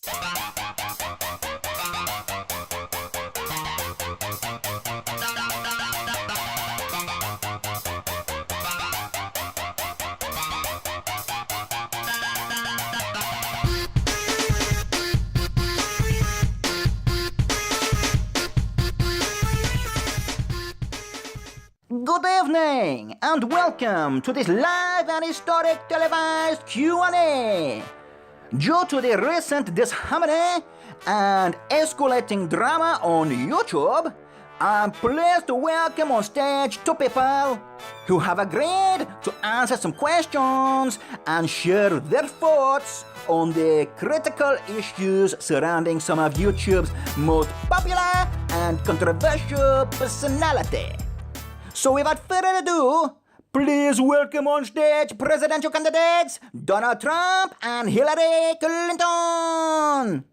Good evening and welcome to this live and historic televised Q&A. Due to the recent disharmony and escalating drama on YouTube, I'm pleased to welcome on stage two people who have agreed to answer some questions and share their thoughts on the critical issues surrounding some of YouTube's most popular and controversial personality. So without further ado, please welcome on stage presidential candidates Donald Trump and Hillary Clinton.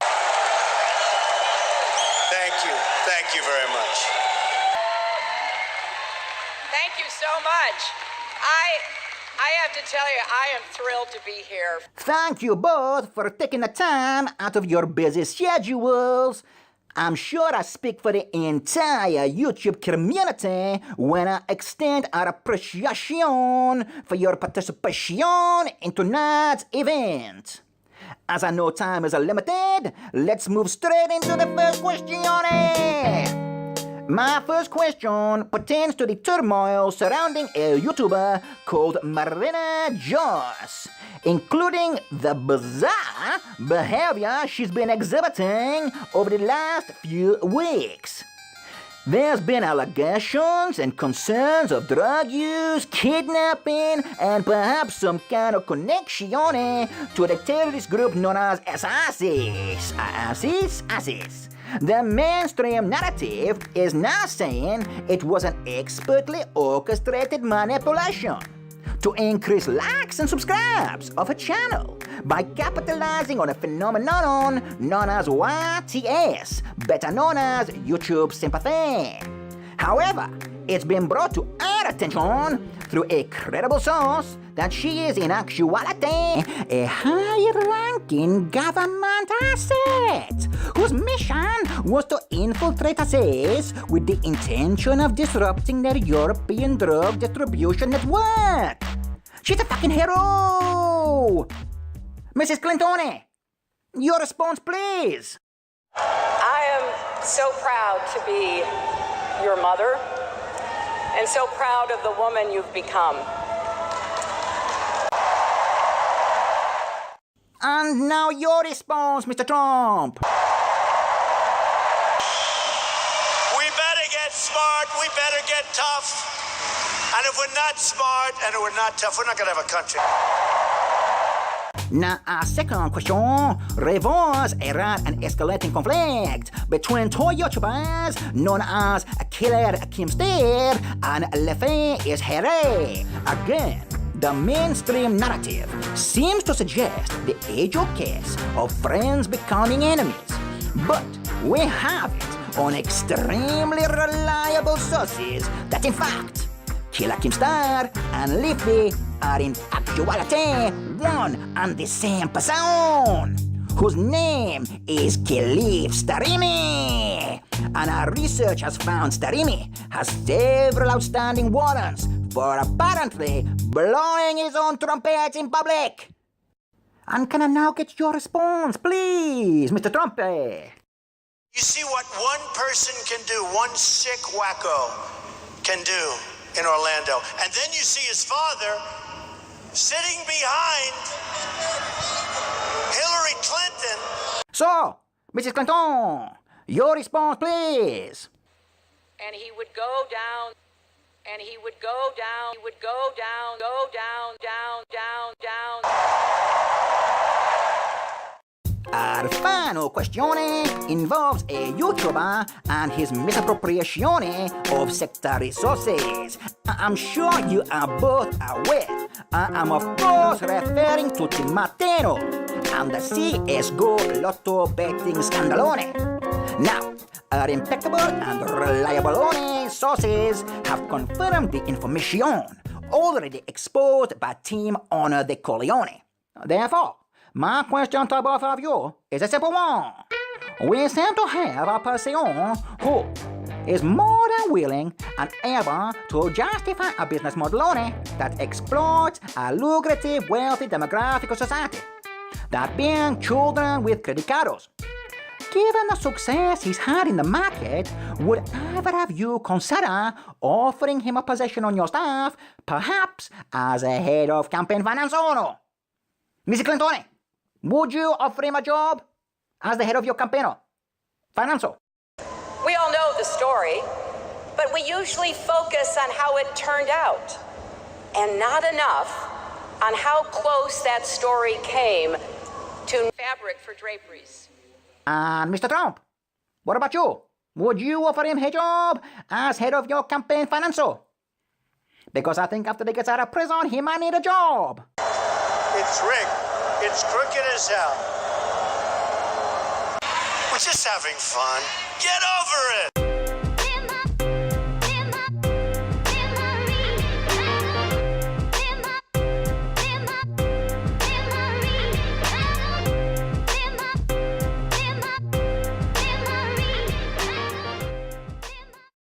Thank you very much. Thank you so much. I have to tell you, I am thrilled to be here. Thank you both for taking the time out of your busy schedules. I'm sure I speak for the entire YouTube community when I extend our appreciation for your participation in tonight's event. As I know time is limited, let's move straight into the first question. My first question pertains to the turmoil surrounding a YouTuber called Marina Joyce, including the bizarre behavior she's been exhibiting over the last few weeks. There's been allegations and concerns of drug use, kidnapping, and perhaps some kind of connection to the terrorist group known as ISIS. The mainstream narrative is now saying it was an expertly orchestrated manipulation to increase likes and subscribes of a channel by capitalizing on a phenomenon known as YTS, better known as YouTube sympathy. However, it's been brought to our attention through a credible source that she is in actuality a high-ranking government asset whose mission was to infiltrate ISIS with the intention of disrupting their European drug distribution network. She's a fucking hero! Mrs. Clinton, your response, please. I am so proud to be your mother and so proud of the woman you've become. And now your response, Mr. Trump. We better get smart, we better get tough. And if we're not smart and if we're not tough, we're not going to have a country. Now, our second question revolves around an escalating conflict between two YouTubers known as Killer Keemstar and Leafy is Harry. Again, the mainstream narrative seems to suggest the age-old case of friends becoming enemies. But we have it on extremely reliable sources that in fact, Killer Keemstar and Leafy are in actuality one and the same person, whose name is Keemstar. And our research has found Starimi has several outstanding warrants for apparently blowing his own trumpet in public. And can I now get your response, please, Mr. Trumpet? You see what one person can do, one sick wacko can do in Orlando. And then you see his father sitting behind Hillary Clinton. So, Mrs. Clinton, your response, please. And he would go down, and he would go down, he would go down, down. Our final question involves a YouTuber and his misappropriation of sector resources. I'm sure you are both aware. I'm of course referring to Tmartin and the CSGO Lotto betting scandalone. Now, our impeccable and reliable sources have confirmed the information already exposed by Team Honor de Corleone. Therefore, my question to both of you is a simple one. We seem to have a person who is more than willing and able to justify a business model that exploits a lucrative, wealthy demographic of society, that being children with credit cards. Given the success he's had in the market, would either of you consider offering him a position on your staff, perhaps as a head of campaign finance or no? Mr. Clinton, would you offer him a job as the head of your campaign finance? We all know the story, but we usually focus on how it turned out, and not enough on how close that story came to fabric for draperies. And Mr. Trump, what about you? Would you offer him a job as head of your campaign finance? Because I think after he gets out of prison, he might need a job. It's rigged. It's crooked as hell. We're just having fun. Get over it.